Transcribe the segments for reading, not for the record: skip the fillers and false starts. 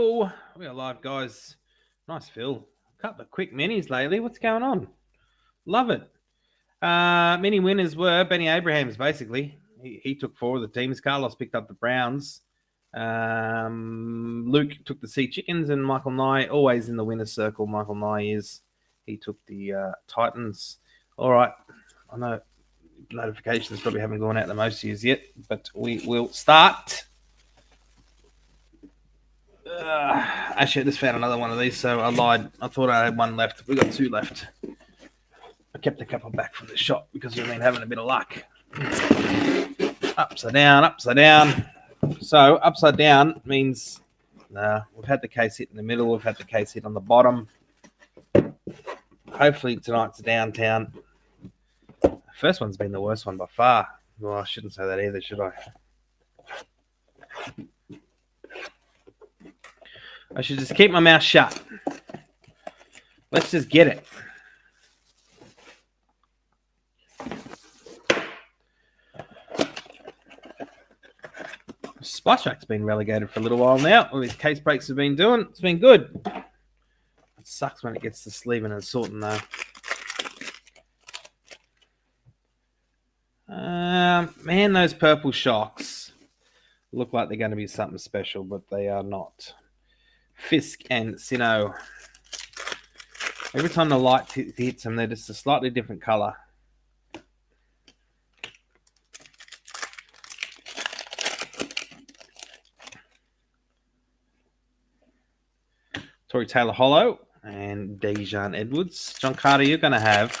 Hello. We are live, guys. Nice, Phil. A couple of quick minis lately. What's going on? Love it. Mini winners were Benny Abrahams, basically. He took 4 of the teams. Carlos picked up the Browns. Luke took the Sea Chickens, and Michael Nye, always in the winner's circle. Michael Nye is. He took the Titans. All right. I know notifications probably haven't gone out to most of you yet, but we will start. Actually, I just found another one of these, so I lied. I thought I had one left. We got 2 left. I kept a couple back from the shop because we've been having a bit of luck. Upside down, upside down. So upside down means we've had the case hit in the middle. We've had the case hit on the bottom. Hopefully tonight's a downtown. The first one's been the worst one by far. Well, I shouldn't say that either, should I? I should just keep my mouth shut. Let's just get it. Splash Track's been relegated for a little while now. All these case breaks have been doing. It's been good. It sucks when it gets to sleeving and sorting, though. Man, those purple shocks look like they're going to be something special, but they are not. Fisk and Sino. Every time the light hits them, they're just a slightly different colour. Tory Taylor Hollow and Dejan Edwards. John Carter, you're going to have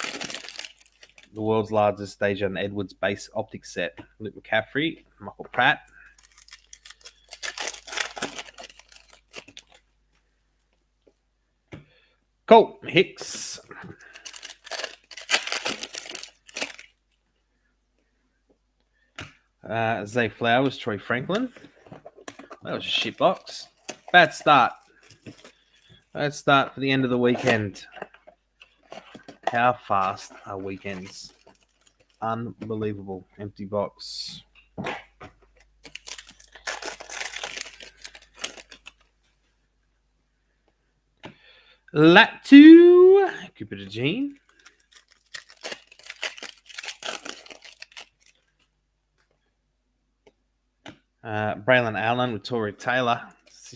the world's largest Dejan Edwards base optic set. Luke McCaffrey, Michael Pratt. Colt Hicks. Zay Flowers, Troy Franklin. That was a shit box. Bad start. Bad start for the end of the weekend. How fast are weekends? Unbelievable. Empty box. Latu, Cooper Gene. Braylon Allen with Tory Taylor.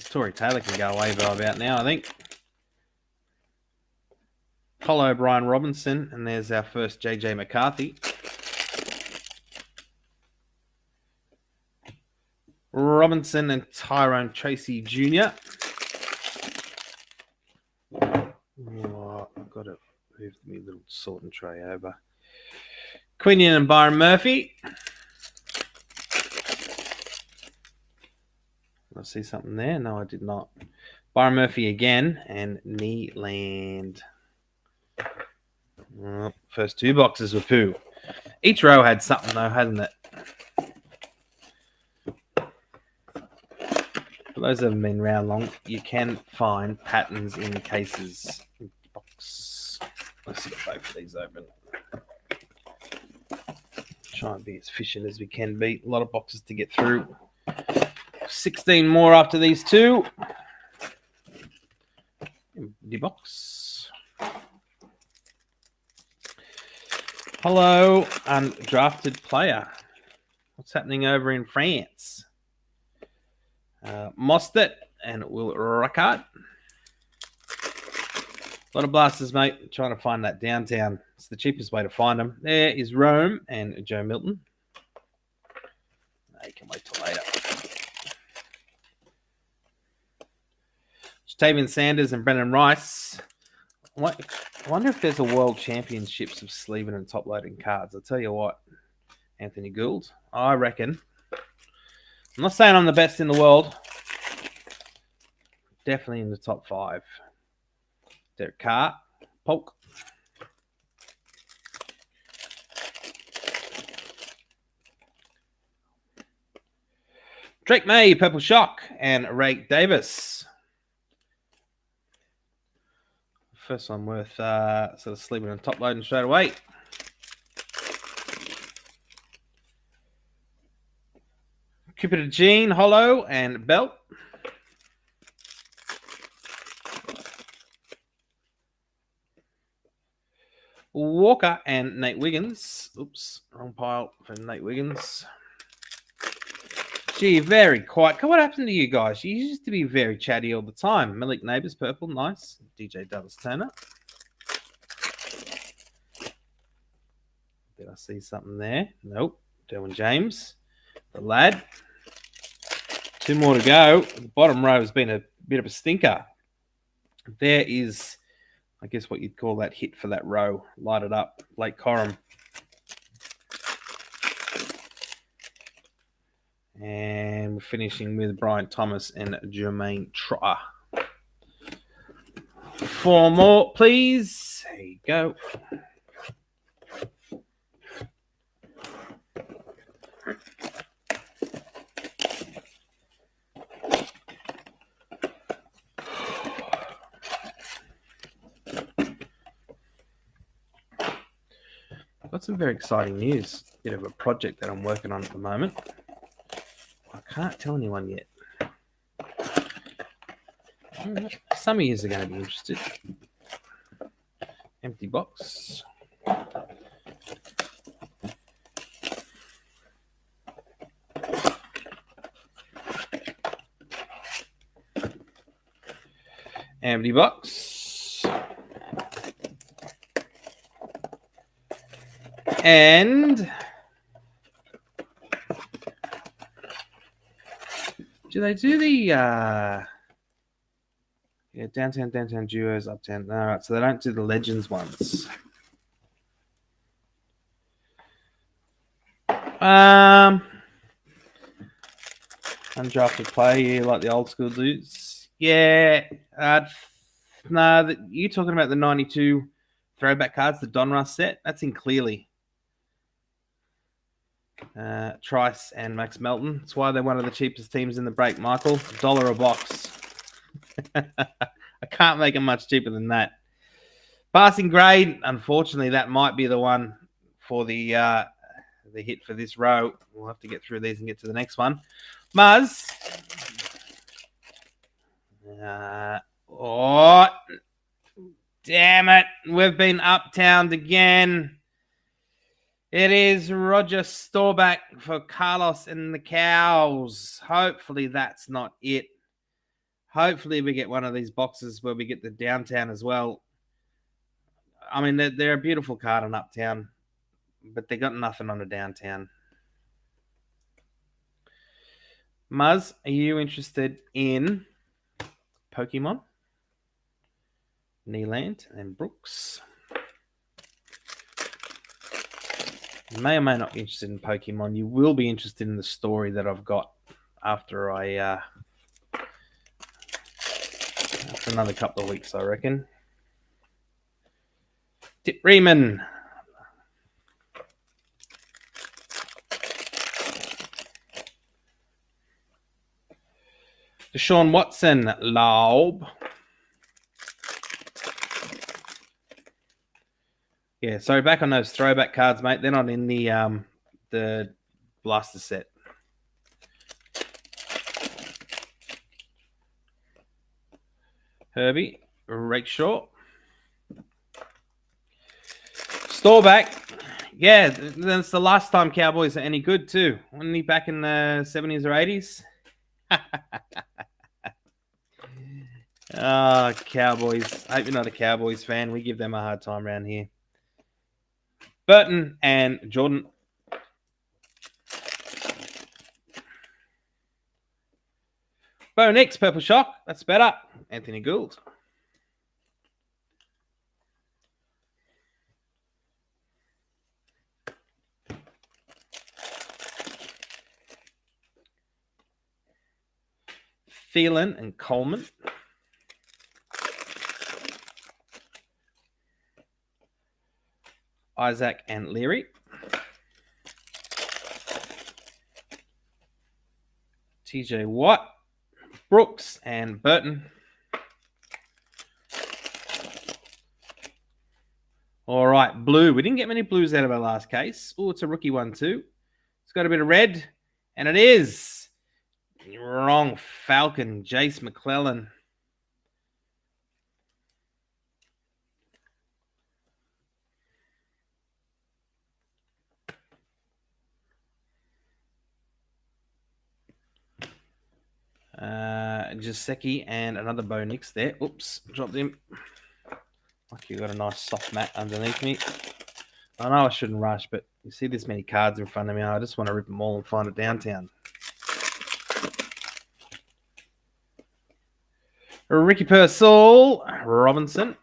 Tory Taylor can go away by about now, I think. Hollow Brian Robinson, and there's our first JJ McCarthy. Robinson and Tyrone Tracy Jr. Oh, I've got to move my little sorting tray over. Quinion and Byron Murphy. Did I see something there? No, I did not. Byron Murphy again and Kneeland. First 2 boxes were poo. Each row had something though, hadn't it? For those that haven't been around long, you can find patterns in cases. Box. Let's get both of these open. Try and be as efficient as we can be. A lot of boxes to get through. 16 more after these 2. Empty box. Hello, undrafted player. What's happening over in France? Mostert and Will Ruckart. A lot of blasters, mate. Trying to find that downtown. It's the cheapest way to find them. There is Rome and Joe Milton. You can wait till later. Tavian Sanders and Brendan Rice. I wonder if there's a world championships of sleeving and top loading cards. I'll tell you what, Anthony Gould, I reckon. I'm not saying I'm the best in the world. Definitely in the top 5. Derek Carr, Polk. Drake May, Purple Shock, and Ray Davis. First one worth sort of sleeping and top loading straight away. Cupid Gene, Hollow, and Belt. Walker and Nate Wiggins. Oops, wrong pile for Nate Wiggins. Gee, very quiet. What happened to you guys? You used to be very chatty all the time. Malik Neighbours, purple, nice. DJ Dallas Turner. Did I see something there? Nope. Derwin James, the lad. 2 more to go. The bottom row has been a bit of a stinker. There is, I guess, what you'd call that hit for that row. Light it up. Blake Corum. And we're finishing with Brian Thomas and Jermaine Trotter. 4 more, please. There you go. I've got some very exciting news. Bit of a project that I'm working on at the moment. I can't tell anyone yet. Some of you are going to be interested. Empty box. Empty box. And do they do the downtown duos, uptown? All right, so they don't do the legends ones. Undrafted player, you like the old school dudes? Yeah. No, you're talking about the 92 throwback cards, the Donruss set. That's in Clearly. Trice and Max Melton. That's why they're one of the cheapest teams in the break, Michael. $1 a box. I can't make them much cheaper than that. Passing grade, unfortunately, that might be the one for the hit for this row. We'll have to get through these and get to the next one. Muzz. Oh, damn it. We've been uptowned again. It is Roger Staubach for Carlos and the Cows. Hopefully that's not it. Hopefully we get one of these boxes where we get the downtown as well. I mean, they're a beautiful card on uptown, but they got nothing on the downtown. Muzz, are you interested in Pokemon, Neeland, and Brooks? You may or may not be interested in Pokemon. You will be interested in the story that I've got after after another couple of weeks, I reckon. Tip Riemann. Deshaun Watson, Laub. Yeah, sorry, back on those throwback cards, mate. They're not in the blaster set. Herbie, Rakeshaw. Staubach. Yeah, that's the last time Cowboys are any good, too. Wasn't he back in the 70s or 80s? Cowboys. I hope you're not a Cowboys fan. We give them a hard time around here. Burton and Jordan. Bo Nix, Purple Shock. That's better. Anthony Gould. Thielen and Coleman. Isaac and Leary. TJ Watt. Brooks and Burton. All right, blue. We didn't get many blues out of our last case. Oh, it's a rookie one too. It's got a bit of red, and it is wrong. Falcon, Jace McClellan. Jaceki and another Bo Nix there. Oops, dropped him. Lucky you got a nice soft mat underneath me. I know I shouldn't rush, but you see this many cards in front of me, I just want to rip them all and find it downtown. Ricky Purcell, Robinson.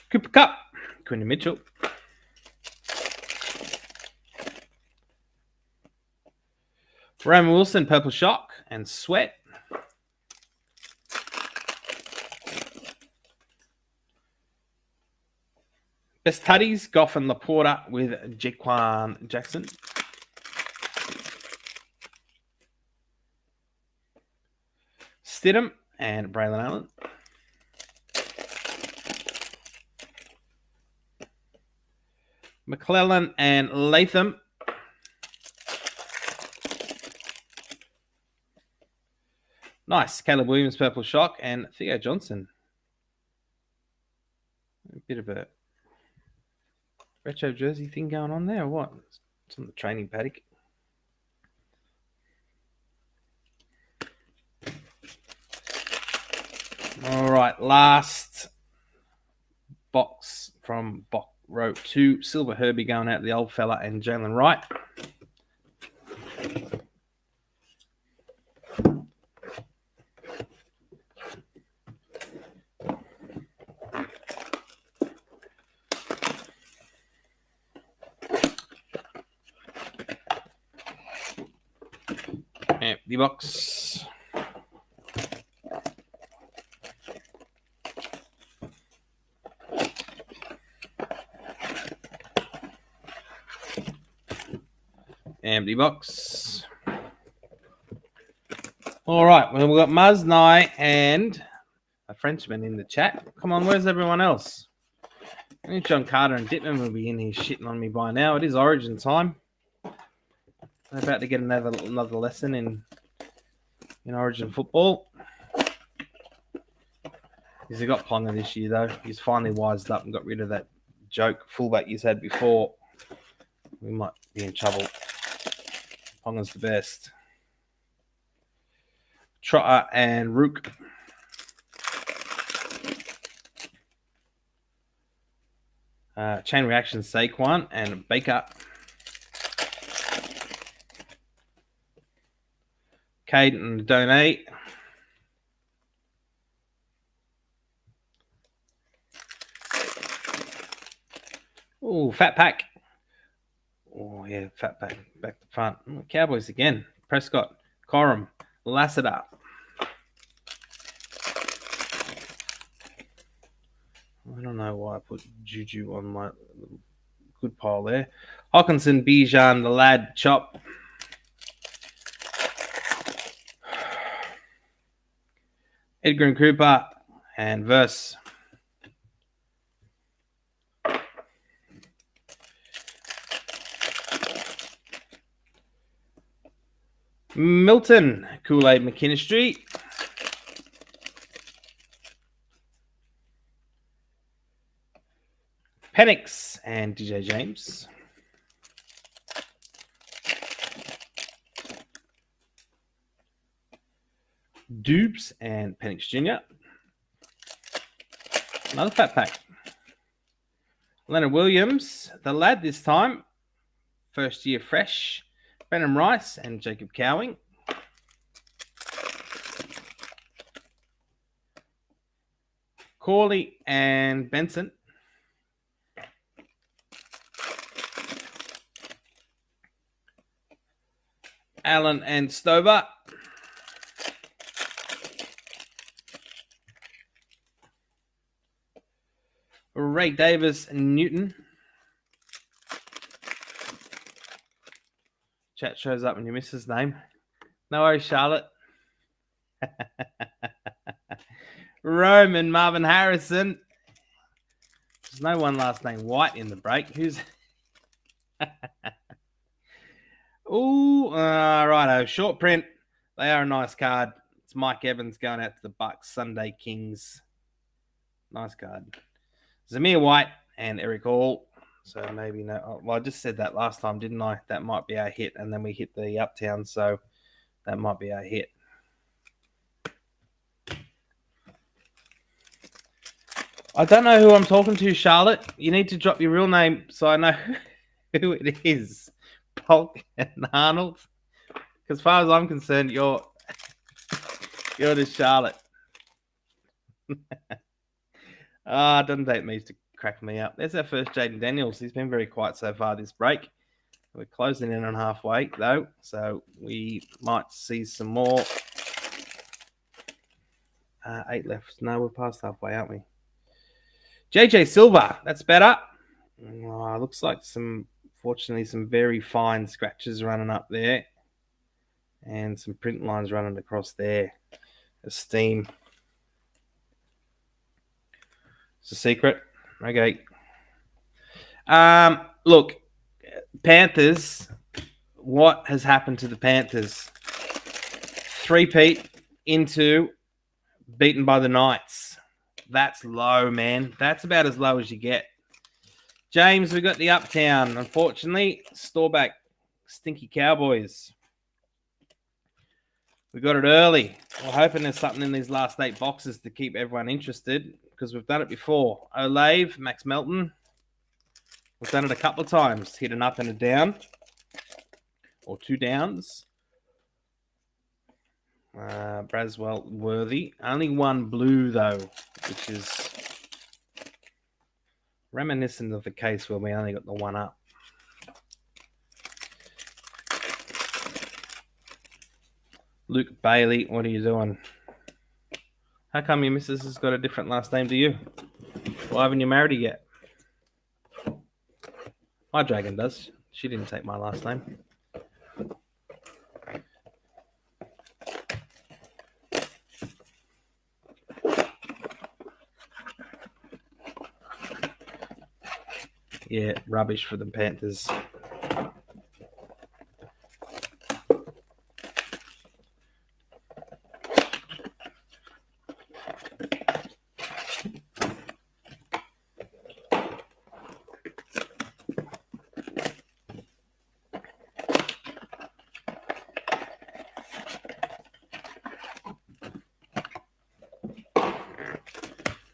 Cooper Cup, Quinn Mitchell. Roman Wilson, Purple Shock, and Sweat. Best Tuddies, Goff and Laporta with Jaquan Jackson. Stidham and Braylon Allen. McClellan and Latham. Nice. Caleb Williams, Purple Shock, and Theo Johnson. A bit of a retro jersey thing going on there, or what? It's on the training paddock. All right, last box from row 2. Silver Herbie going out to the old fella and Jalen Wright. Empty box. Empty box. All right, well, we've got Muznai and a Frenchman in the chat. Come on, where's everyone else? I think John Carter and Dittman will be in here shitting on me by now. It is Origin time. I'm about to get another lesson in Origin football. He's got Ponga this year, though. He's finally wised up and got rid of that joke fullback he's had before. We might be in trouble. Ponga's the best. Trotter and Rook. Chain Reaction, Saquon and Baker. Caden Donate. Oh, Fat Pack. Oh, yeah, Fat Pack. Back to front. Oh, Cowboys again. Prescott, Coram, Lassiter. I don't know why I put Juju on my good pile there. Hawkinson, Bijan, the lad, Chop. Edgar and Cooper and Verse. Milton, Kool-Aid McKinstry. Penix and DJ James. Dubes and Penix Jr. Another Fat Pack. Leonard Williams, the lad this time. First year fresh. Brennan Rice and Jacob Cowing. Corley and Benson. Allen and Stover. Ray Davis and Newton. Chat shows up when you miss his name. No worries, Charlotte. Rome and Marvin Harrison. There's no one last name White in the break. Who's... Ooh, righto. Short print. They are a nice card. It's Mike Evans going out to the Bucks. Sunday Kings. Nice card. Zamir White and Eric Hall. So maybe no. Oh, well, I just said that last time, didn't I? That might be our hit, and then we hit the Uptown, so that might be our hit. I don't know who I'm talking to, Charlotte. You need to drop your real name so I know who it is. Polk and Arnold. As far as I'm concerned, you're the Charlotte. Doesn't take me to crack me up. There's our first Jaden Daniels. He's been very quiet so far this break. We're closing in on halfway, though, so we might see some more. 8 left. No, we're past halfway, aren't we? JJ Silver. That's better. Looks like fortunately, some very fine scratches running up there. And some print lines running across there. Esteem. It's a secret. Okay. Look, Panthers. What has happened to the Panthers? 3-peat into beaten by the Knights. That's low, man. That's about as low as you get. James, we got the Uptown. Unfortunately, store back. Stinky Cowboys. We got it early. We're hoping there's something in these last 8 boxes to keep everyone interested because we've done it before. Olave, Max Melton. We've done it a couple of times. Hit an up and a down. Or 2 downs. Braswell, Worthy. Only 1 blue, though, which is reminiscent of the case where we only got the 1 up. Luke Bailey, what are you doing? How come your missus has got a different last name to you? Why haven't you married her yet? My dragon does. She didn't take my last name. Yeah, rubbish for the Panthers.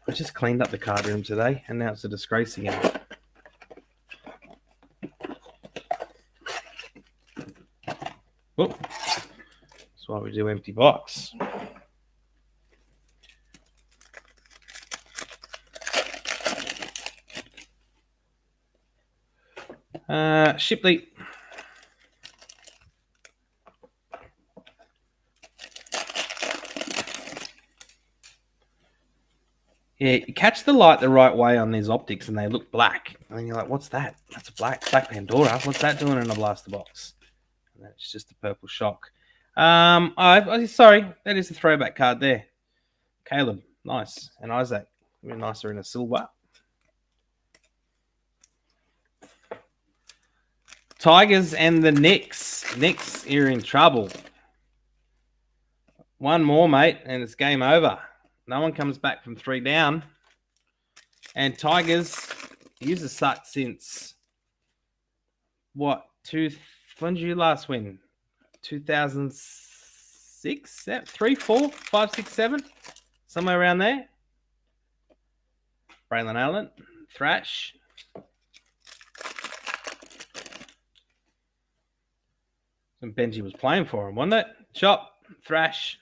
I just cleaned up the card room today, and now it's a disgrace again. Whoop. That's why we do empty box. Shipley. Yeah, you catch the light the right way on these optics and they look black. And then you're like, what's that? That's a black Pandora. What's that doing in a blaster box? And that's just a purple shock. Sorry, that is a throwback card there. Caleb, nice. And Isaac, even nicer in a silver. Tigers and the Knicks. Knicks are in trouble. 1 more, mate, and it's game over. No one comes back from 3 down. And Tigers use a sut since what? When did you last win? 2006? 3, 4, 5, 6, 7? Somewhere around there. Braylon Allen. Thrash. And Benji was playing for him, wasn't it? Chop. Thrash.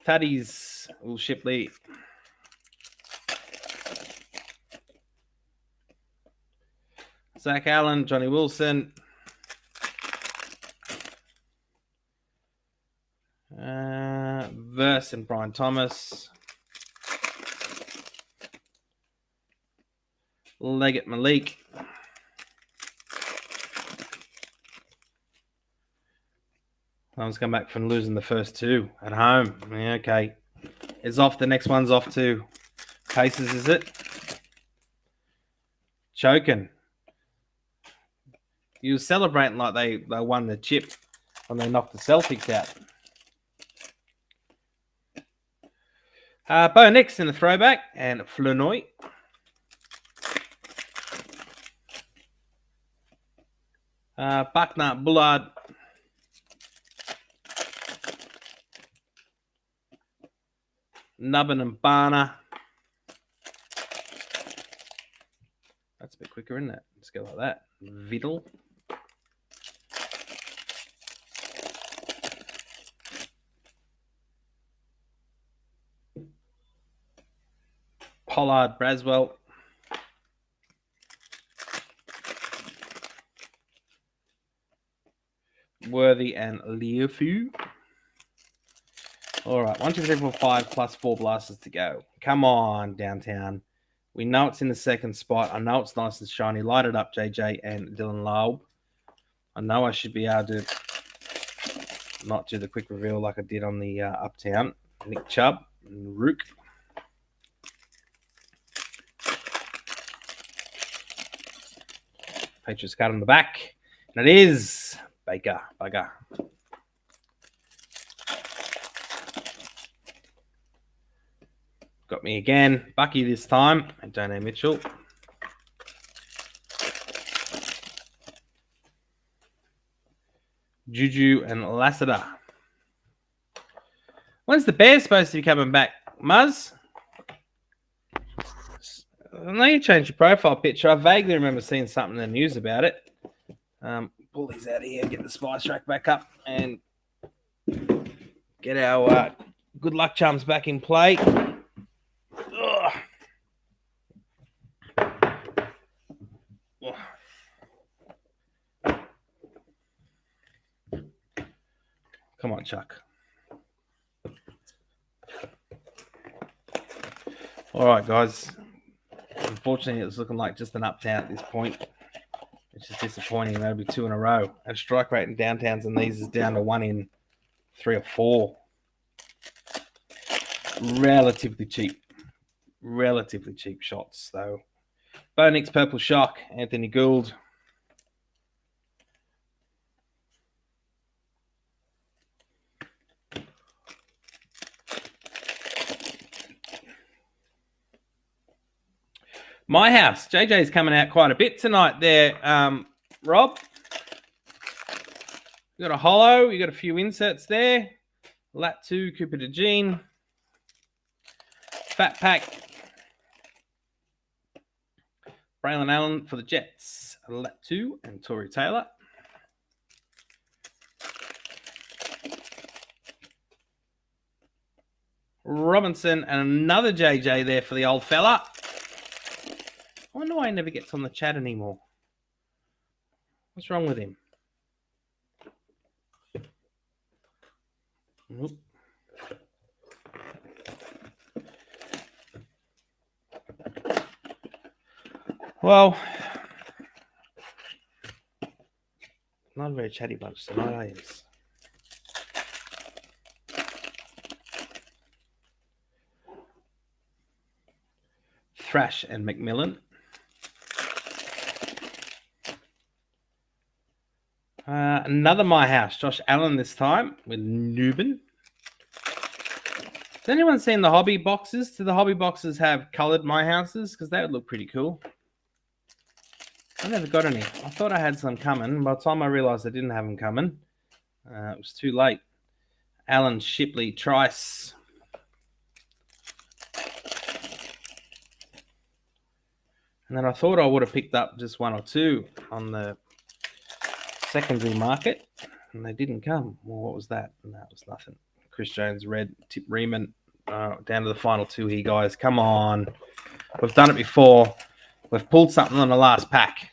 Tuddies, Will Shipley. Zach Allen, Johnny Wilson. Verse and Brian Thomas. Leggett Malik. Someone's come back from losing the first 2 at home. Yeah, okay. It's off. The next one's off to Pacers, is it? Choking. You were celebrating like they won the chip when they knocked the Celtics out. Bo Nix in the throwback and Flanoy. Bucknut Bullard. Nubbin and Barner. That's a bit quicker, isn't it? Let's go like that. Viddle. Pollard, Braswell. Worthy and Leafu. All right, 1, 2, 3, 4, 5 plus 4 blasters to go. Come on, Downtown. We know it's in the second spot. I know it's nice and shiny. Light it up, JJ and Dylan Laub. I know I should be able to not do the quick reveal like I did on the Uptown. Nick Chubb and Rook. Patriots card on the back. And it is Baker. Bugger. Got me again. Bucky this time. And Donay Mitchell. Juju and Lassiter. When's the Bears supposed to be coming back? Muzz? I know you changed your profile picture. I vaguely remember seeing something in the news about it. Pull these out of here, get the spice rack back up, and get our good luck charms back in play. Ugh. Come on, Chuck. All right, guys. Unfortunately, it's looking like just an Uptown at this point, which is disappointing. That'll be 2 in a row. And strike rate in Downtowns and these is down to 1 in 3 or 4. Relatively cheap shots, though. Bo Nix, Purple Shock, Anthony Gould. My house. JJ's coming out quite a bit tonight there, Rob. You got a holo. You got a few inserts there. Lat 2, Cooper DeJean. Fat Pack. Braylon Allen for the Jets. Lat 2 and Torrey Taylor. Robinson and another JJ there for the old fella. I wonder why he never gets on the chat anymore. What's wrong with him? Nope. Well, not a very chatty bunch tonight, are you? Thrash and McMillan. Another My House. Josh Allen this time with Newbin. Has anyone seen the hobby boxes? Do the hobby boxes have coloured My Houses? Because that would look pretty cool. I never got any. I thought I had some coming. By the time I realised I didn't have them coming, it was too late. Alan Shipley, Trice. And then I thought I would have picked up just 1 or 2 on the secondary market, and they didn't come. Well, what was that? And that was nothing. Chris Jones, Red, Tip Riemann, down to the final 2 here, guys. Come on. We've done it before. We've pulled something on the last pack.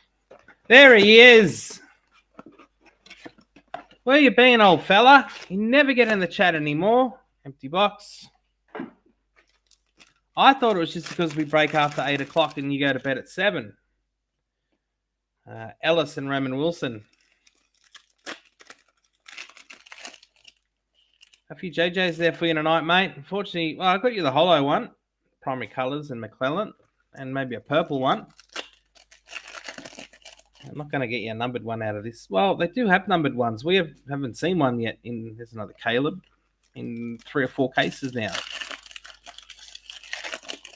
There he is. Where you been, old fella? You never get in the chat anymore. Empty box. I thought it was just because we break after 8 o'clock and you go to bed at 7. Ellis and Raymond Wilson. A few JJs there for you tonight, mate. Unfortunately, well, I got you the holo one. Primary colours and McClellan. And maybe a purple one. I'm not going to get you a numbered one out of this. Well, they do have numbered ones. We haven't seen one yet. There's another Caleb in 3 or 4 cases now.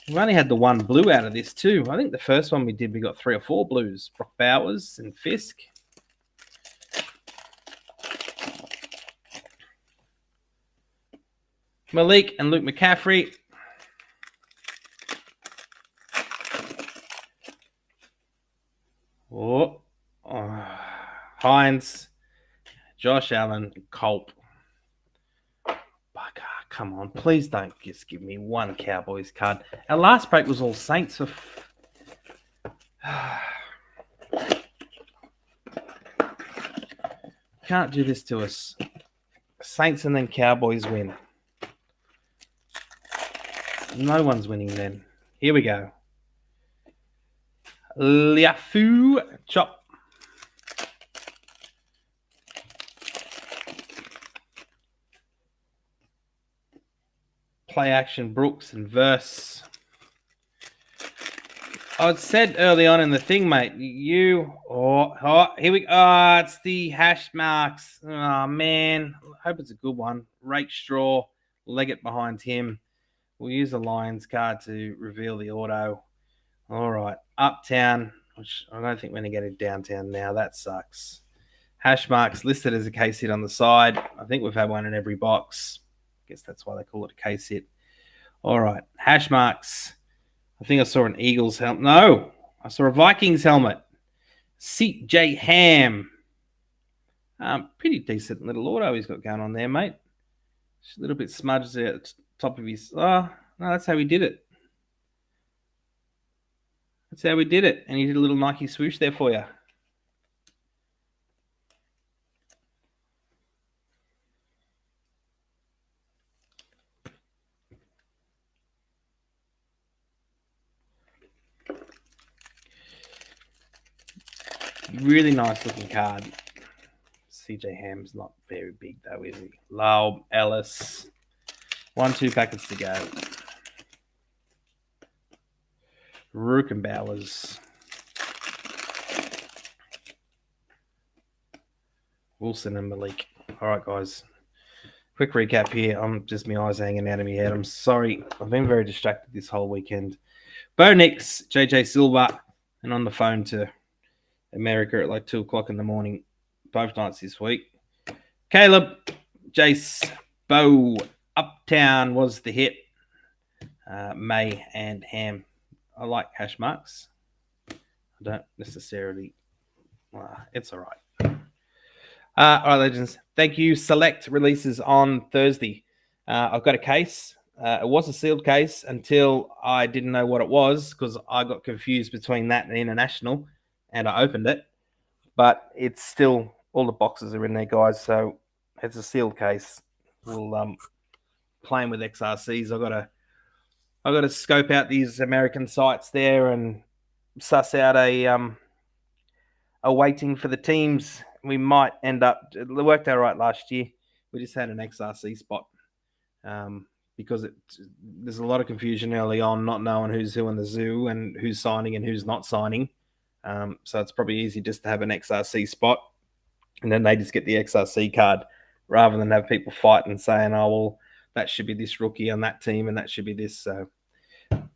We've only had the one blue out of this too. I think the first one we did, we got 3 or 4 blues. Brock Bowers and Fisk. Malik and Luke McCaffrey. Oh, Hines, Josh Allen, Culp. Come on, please don't just give me one Cowboys card. Our last break was all Saints. Can't do this to us. Saints and then Cowboys win. No one's winning then. Here we go. Liafu Chop. Play action Brooks and Verse. I said early on in the thing, mate, here we go. It's the hash marks. Oh, man. I hope it's a good one. Rake Straw, leg it behind him. We'll use the Lions card to reveal the auto. All right. Uptown, which I don't think we're going to get it downtown now. That sucks. Hash marks listed as a case hit on the side. I think we've had one in every box. I guess that's why they call it a case hit. All right. Hash marks. I think I saw an Eagles helmet. No, I saw a Vikings helmet. CJ Ham. Pretty decent little auto he's got going on there, mate. Just a little bit smudged there at the top of his... Oh, no, that's how he did it. That's how we did it. And he did a little Nike swoosh there for you. Really nice looking card. CJ Ham's not very big though, is he? Lau, Ellis. 1-2 packets to go. Rook and Bowers. Wilson and Malik. All right, guys. Quick recap here. I'm just my eyes hanging out of my head. I'm sorry. I've been very distracted this whole weekend. Bo Nix, JJ Silver, and on the phone to America at like 2 o'clock in the morning, both nights this week. Caleb, Jace, Bo, Uptown was the hit. May and Ham. I like hash marks. I don't necessarily. It's all right. All right, legends. Thank you. Select releases on Thursday. I've got a case. It was a sealed case until I didn't know what it was because I got confused between that and international, and I opened it. But it's still, all the boxes are in there, guys. So it's a sealed case. We'll playing with XRCs. I got to scope out these American sites there and suss out a waiting for the teams. We might end up. It worked out right last year. We just had an XRC spot because there's a lot of confusion early on, not knowing who's who in the zoo and who's signing and who's not signing. So it's probably easy just to have an XRC spot, and then they just get the XRC card rather than have people fighting saying, "Oh well, that should be this rookie on that team and that should be this." So, thank